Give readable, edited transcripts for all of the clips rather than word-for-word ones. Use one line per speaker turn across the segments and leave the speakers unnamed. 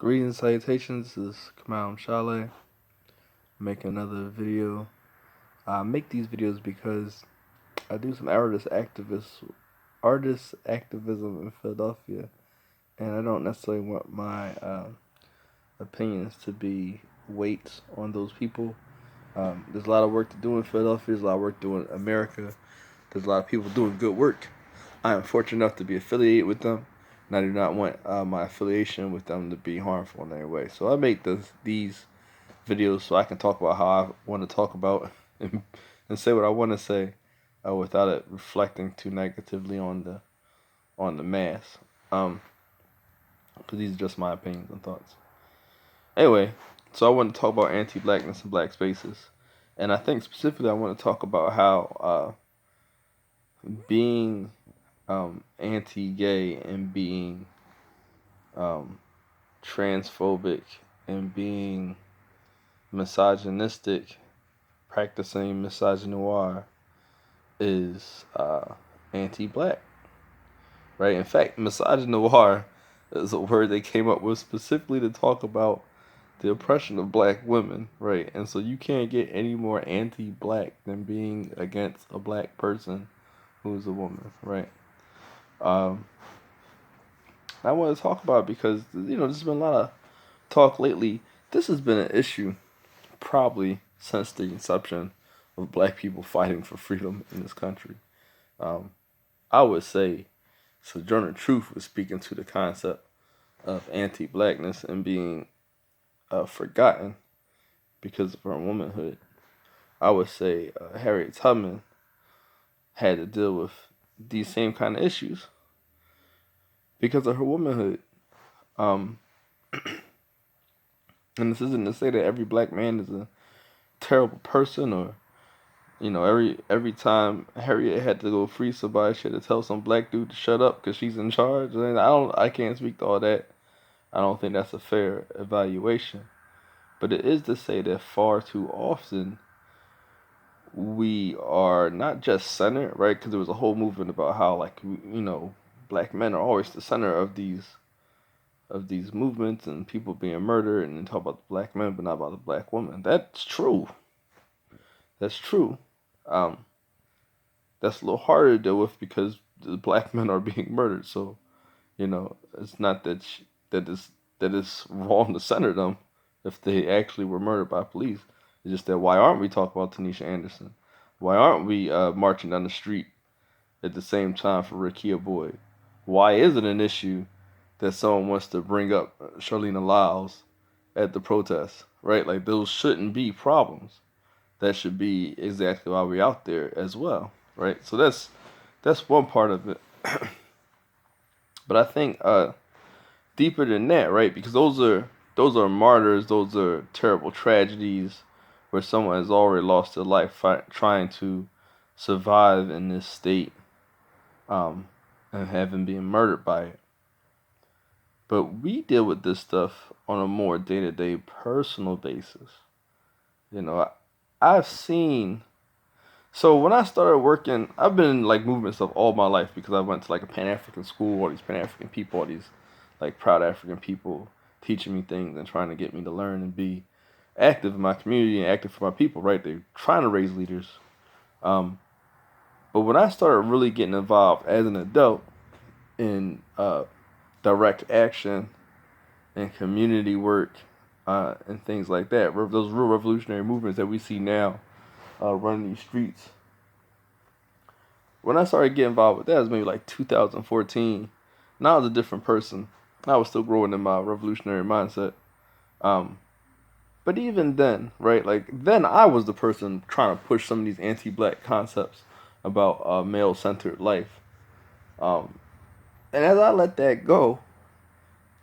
Greetings, salutations. This is Kamal Shale making another video. I make these videos because I do some artist activism in Philadelphia, and I don't necessarily want my opinions to be weights on those people. There's a lot of work to do in Philadelphia. There's a lot of work to do in America. There's a lot of people doing good work. I am fortunate enough to be affiliated with them, and I do not want my affiliation with them to be harmful in any way. So I make these videos so I can talk about how I want to talk about and say what I want to say without it reflecting too negatively on the mass. Because these are just my opinions and thoughts. Anyway, so I want to talk about anti-blackness and black spaces, and I think specifically I want to talk about how being anti-gay and being transphobic and being misogynistic, practicing misognoir is anti-black, right? In fact, misognoir is a word they came up with specifically to talk about the oppression of black women, right? And so you can't get any more anti-black than being against a black person who's a woman, right? I want to talk about it because, there's been a lot of talk lately. This has been an issue probably since the inception of black people fighting for freedom in this country. I would say Sojourner Truth was speaking to the concept of anti-blackness and being forgotten because of her womanhood. I would say Harriet Tubman had to deal with these same kind of issues because of her womanhood. And this isn't to say that every black man is a terrible person, or every time Harriet had to go free somebody, she had to tell some black dude to shut up because she's in charge. And I can't speak to all that. I don't think that's a fair evaluation. But it is to say that far too often we are not just centered, right? Because there was a whole movement about how, black men are always the center of these movements and people being murdered, and then talk about the black men but not about the black woman. That's true. That's true. That's a little harder to deal with because the black men are being murdered. So, it's not that it's wrong to center them if they actually were murdered by police. It's just that why aren't we talking about Tanisha Anderson? Why aren't we marching down the street at the same time for Rakia Boyd? Why is it an issue that someone wants to bring up Charlene Lyles at the protest, right? Like, those shouldn't be problems. That should be exactly why we're out there as well, right? So that's one part of it. But I think deeper than that, right? Because those are martyrs, those are terrible tragedies where someone has already lost their life trying to survive in this state, and having been murdered by it. But we deal with this stuff on a more day-to-day personal basis. I've seen. So when I started working, I've been in movement stuff all my life because I went to a Pan-African school, all these Pan-African people, all these proud African people teaching me things and trying to get me to learn and be active in my community and active for my people, right? They're trying to raise leaders. But when I started really getting involved as an adult in direct action and community work and things like that, those real revolutionary movements that we see now running these streets. When I started getting involved with that, it was maybe 2014. Now I was a different person. I was still growing in my revolutionary mindset. But even then, right, then I was the person trying to push some of these anti-black concepts about male-centered life. And as I let that go,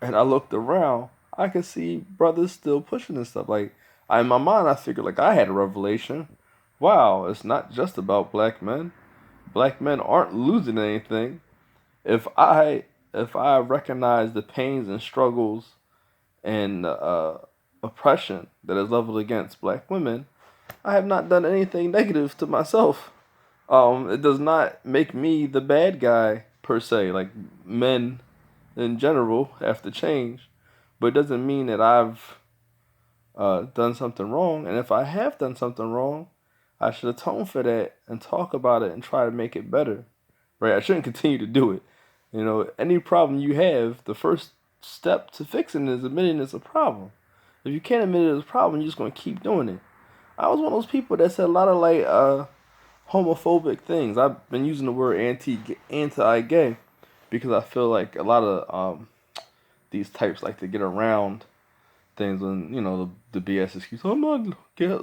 and I looked around, I could see brothers still pushing this stuff. In my mind, I figured I had a revelation. Wow, it's not just about black men. Black men aren't losing anything. If I recognize the pains and struggles and oppression that is leveled against black women, I have not done anything negative to myself. It does not make me the bad guy per se. Men in general have to change, but it doesn't mean that I've done something wrong. And if I have done something wrong, I should atone for that and talk about it and try to make it better. Right? I shouldn't continue to do it. You know, any problem you have, the first step to fixing it is admitting it's a problem. If you can't admit it's a problem, you're just gonna keep doing it. I was one of those people that said a lot of like homophobic things. I've been using the word anti-gay because I feel like a lot of these types like to get around things when the BS excuse. I'm not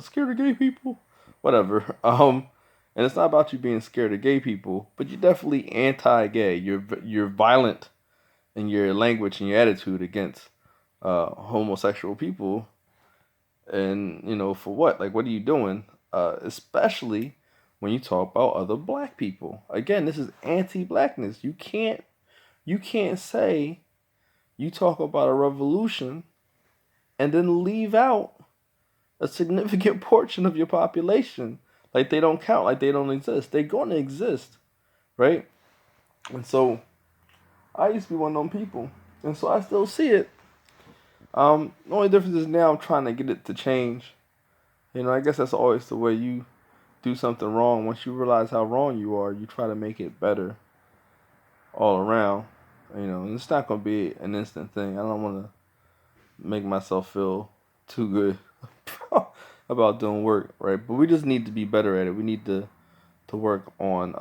scared of gay people, whatever. And it's not about you being scared of gay people, but you're definitely anti-gay. You're violent in your language and your attitude against homosexual people, and for what? Like, what are you doing? Especially when you talk about other black people. Again, this is anti-blackness. You can't say you talk about a revolution and then leave out a significant portion of your population. Like they don't count, like they don't exist. They're going to exist, right? And so I used to be one of them people, and so I still see it. The only difference is now I'm trying to get it to change. I guess that's always the way you do something wrong. Once you realize how wrong you are, you try to make it better all around. And it's not going to be an instant thing. I don't want to make myself feel too good about doing work, right? But we just need to be better at it. We need to work on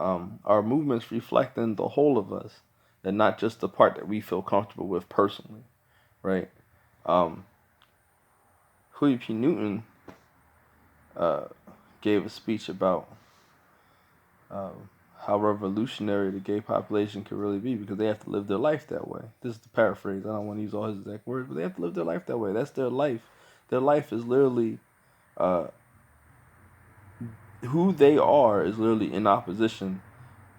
our movements reflecting the whole of us and not just the part that we feel comfortable with personally, right? Huey P. Newton gave a speech about how revolutionary the gay population could really be because they have to live their life that way. This is the paraphrase. I don't want to use all his exact words, but they have to live their life that way. That's their life. Their life is literally who they are is literally in opposition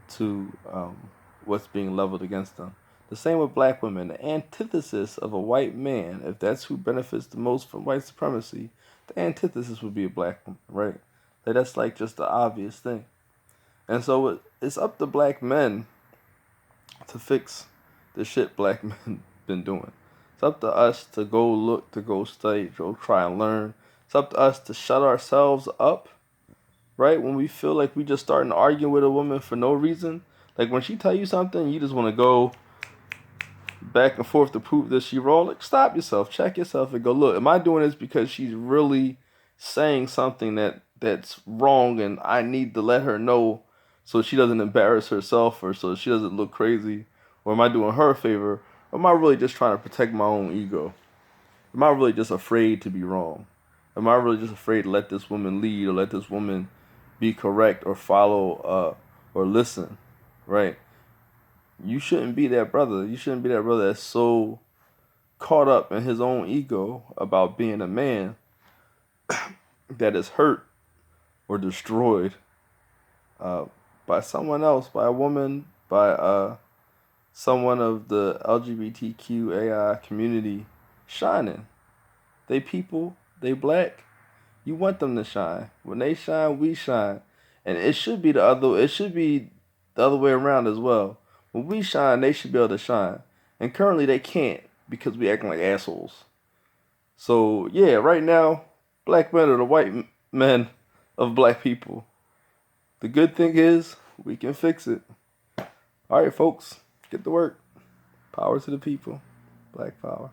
to what's being leveled against them. The same with black women. The antithesis of a white man, if that's who benefits the most from white supremacy, the antithesis would be a black woman, right? That's like just the obvious thing. And so it's up to black men to fix the shit black men been doing. It's up to us to go look, to go study, to go try and learn. It's up to us to shut ourselves up, right? When we feel like we just starting to argue with a woman for no reason. Like when she tell you something, you just want to go back and forth to prove that she wrong. Like stop yourself, check yourself, and go look. Am I doing this because she's really saying something that's wrong, and I need to let her know so she doesn't embarrass herself or so she doesn't look crazy, or am I doing her a favor? Or am I really just trying to protect my own ego? Am I really just afraid to be wrong? Am I really just afraid to let this woman lead or let this woman be correct or follow or listen, right? You shouldn't be that brother. You shouldn't be that brother that's so caught up in his own ego about being a man that is hurt or destroyed by someone else, by a woman, by someone of the LGBTQAI community shining. They people, they black. You want them to shine. When they shine, we shine. And it should be the other way around as well. When we shine, they should be able to shine. And currently they can't because we acting like assholes. So yeah, right now, black men are the white men of black people. The good thing is we can fix it. All right, folks, get to work. Power to the people. Black power.